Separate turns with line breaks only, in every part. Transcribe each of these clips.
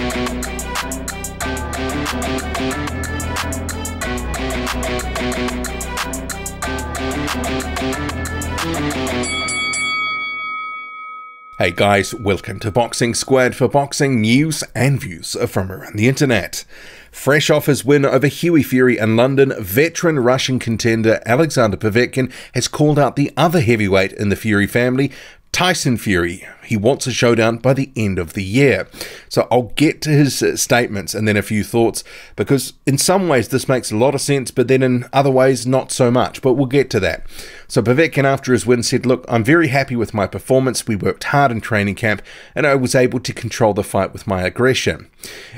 Hey guys, welcome to Boxing Squad for boxing news and views from around the internet. Fresh off his win over Hughie Fury in London, veteran Russian contender Alexander Povetkin has called out the other heavyweight in the Fury family, Tyson Fury. He wants a showdown by the end of the year. So I'll get to his statements and then a few thoughts, because in some ways this makes a lot of sense, but then in other ways not so much, but we'll get to that. So Povetkin after his win said, "Look, I'm very happy with my performance. We worked hard in training camp and I was able to control the fight with my aggression."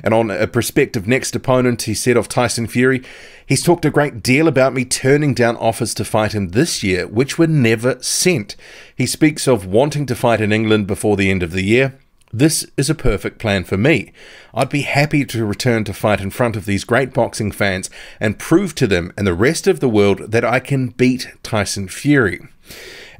And on a prospective next opponent, he said of Tyson Fury, "He's talked a great deal about me turning down offers to fight him this year, which were never sent. He speaks of wanting to fight in England before the end of the year. This is a perfect plan for me. I'd be happy to return to fight in front of these great boxing fans and prove to them and the rest of the world that I can beat Tyson Fury."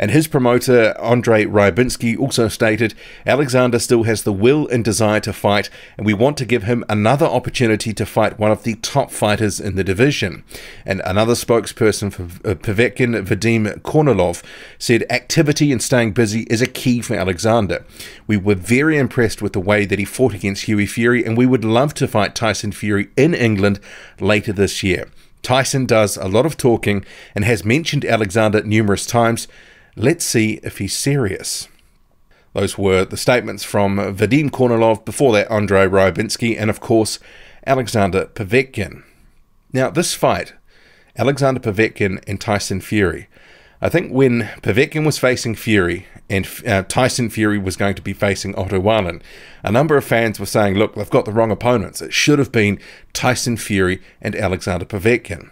And his promoter, Andrei Rybinski, also stated, "Alexander still has the will and desire to fight, and we want to give him another opportunity to fight one of the top fighters in the division." And another spokesperson for Povetkin, Vadim Kornilov, said, "Activity and staying busy is a key for Alexander. We were very impressed with the way that he fought against Hughie Fury, and we would love to fight Tyson Fury in England later this year. Tyson does a lot of talking and has mentioned Alexander numerous times. Let's see if he's serious." Those were the statements from Vadim Kornilov, before that Andrei Rybinski, and of course Alexander Povetkin. Now this fight, Alexander Povetkin and Tyson Fury, I think when Povetkin was facing Fury and Tyson Fury was going to be facing Otto Wallin, a number of fans were saying, look, they've got the wrong opponents. It should have been Tyson Fury and Alexander Povetkin.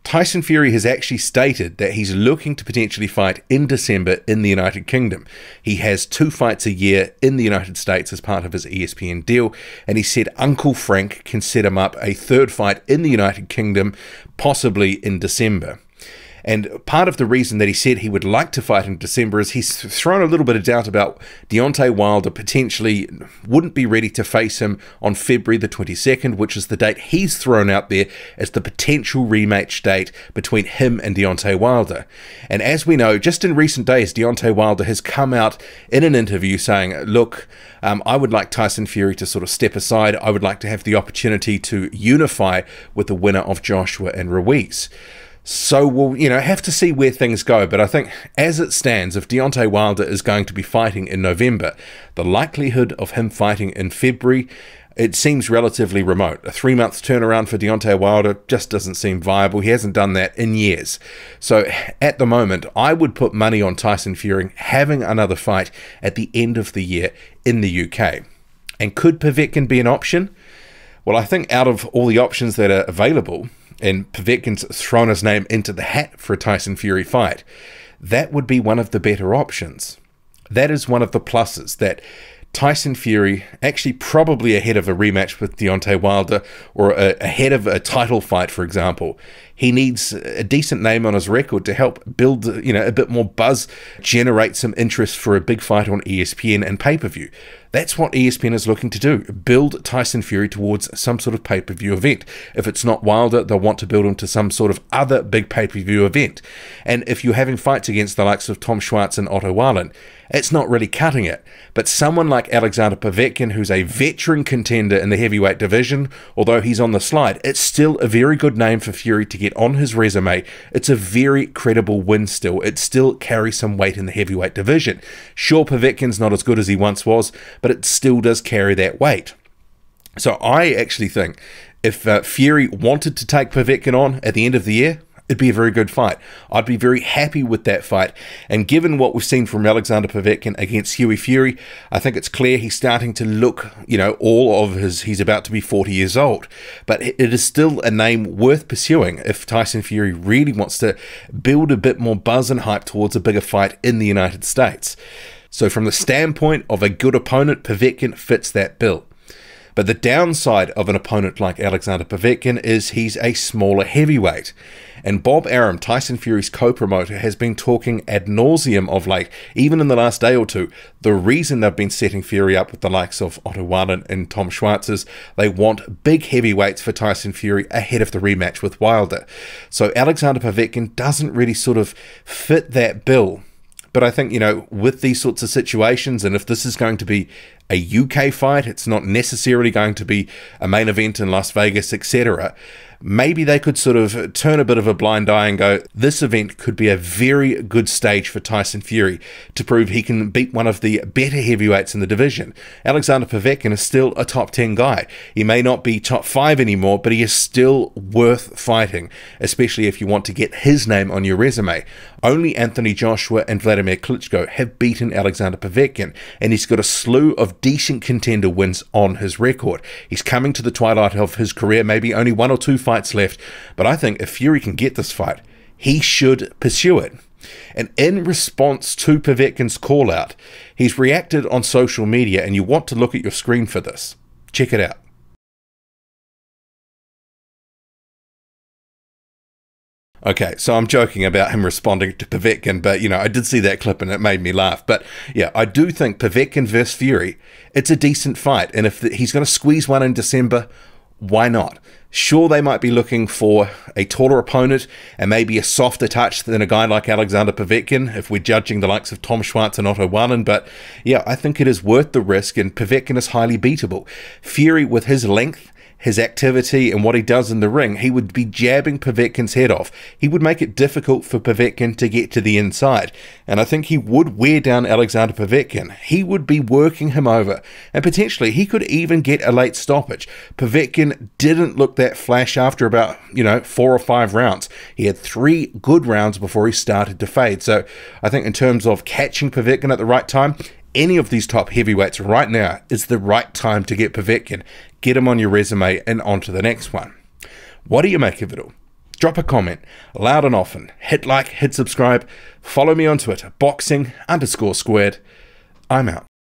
Tyson Fury has actually stated that he's looking to potentially fight in December in the United Kingdom. He has 2 fights a year in the United States as part of his ESPN deal, and he said Uncle Frank can set him up a 3rd fight in the United Kingdom, possibly in December. And part of the reason that he said he would like to fight in December is he's thrown a little bit of doubt about Deontay Wilder potentially wouldn't be ready to face him on February the 22nd, which is the date he's thrown out there as the potential rematch date between him and Deontay Wilder. And as we know, just in recent days, Deontay Wilder has come out in an interview saying, look, I would like Tyson Fury to sort of step aside. I would like to have the opportunity to unify with the winner of Joshua and Ruiz. So we'll, have to see where things go. But I think as it stands, if Deontay Wilder is going to be fighting in November, the likelihood of him fighting in February, it seems relatively remote. A 3-month turnaround for Deontay Wilder just doesn't seem viable. He hasn't done that in years. So at the moment, I would put money on Tyson Fury having another fight at the end of the year in the UK. And could Povetkin be an option? Well, I think out of all the options that are available, and Povetkin's thrown his name into the hat for a Tyson Fury fight, that would be one of the better options. That is one of the pluses, that Tyson Fury, actually probably ahead of a rematch with Deontay Wilder, or ahead of a title fight, for example, he needs a decent name on his record to help build, a bit more buzz, generate some interest for a big fight on ESPN and pay-per-view. That's what ESPN is looking to do, build Tyson Fury towards some sort of pay-per-view event. If it's not Wilder, they'll want to build him to some sort of other big pay-per-view event. And if you're having fights against the likes of Tom Schwartz and Otto Wallin, it's not really cutting it. But someone like Alexander Povetkin, who's a veteran contender in the heavyweight division, although he's on the slide, it's still a very good name for Fury to get on his resume. It's a very credible win still. It still carries some weight in the heavyweight division. Sure, Povetkin's not as good as he once was, but it still does carry that weight. So I actually think if Fury wanted to take Povetkin on at the end of the year, it'd be a very good fight. I'd be very happy with that fight. And given what we've seen from Alexander Povetkin against Hughie Fury, I think it's clear he's starting to look, he's about to be 40 years old. But it is still a name worth pursuing if Tyson Fury really wants to build a bit more buzz and hype towards a bigger fight in the United States. So from the standpoint of a good opponent, Povetkin fits that bill. But the downside of an opponent like Alexander Povetkin is he's a smaller heavyweight. And Bob Arum, Tyson Fury's co-promoter, has been talking ad nauseum of, like, even in the last day or two, the reason they've been setting Fury up with the likes of Otto Wallen and Tom Schwarz is they want big heavyweights for Tyson Fury ahead of the rematch with Wilder. So Alexander Povetkin doesn't really sort of fit that bill. But I think, you know, with these sorts of situations, and if this is going to be a UK fight, it's not necessarily going to be a main event in Las Vegas, etc., maybe they could sort of turn a bit of a blind eye and go, this event could be a very good stage for Tyson Fury to prove he can beat one of the better heavyweights in the division. Alexander Povetkin is still a top 10 guy. He may not be top 5 anymore, but he is still worth fighting, especially if you want to get his name on your resume. Only Anthony Joshua and Vladimir Klitschko have beaten Alexander Povetkin, and he's got a slew of decent contender wins on his record. He's coming to the twilight of his career, maybe only 1 or 2 fights left, but I think if Fury can get this fight, he should pursue it. And in response to Povetkin's call out, he's reacted on social media, and you want to look at your screen for this. Check it out. Okay, so I'm joking about him responding to Povetkin, but, you know, I did see that clip and it made me laugh. But, yeah, I do think Povetkin versus Fury, it's a decent fight. And if he's going to squeeze one in December, why not? Sure, they might be looking for a taller opponent and maybe a softer touch than a guy like Alexander Povetkin, if we're judging the likes of Tom Schwarz and Otto Wallen. But, yeah, I think it is worth the risk, and Povetkin is highly beatable. Fury, with his length, his activity, and what he does in the ring, he would be jabbing Povetkin's head off. He would make it difficult for Povetkin to get to the inside. And I think he would wear down Alexander Povetkin. He would be working him over. And potentially, he could even get a late stoppage. Povetkin didn't look that flash after about, 4 or 5 rounds. He had 3 good rounds before he started to fade. So I think in terms of catching Povetkin at the right time, any of these top heavyweights right now is the right time to get Povetkin. Get him on your resume and on to the next one. What do you make of it all? Drop a comment, loud and often. Hit like, hit subscribe. Follow me on Twitter, boxing_squared. I'm out.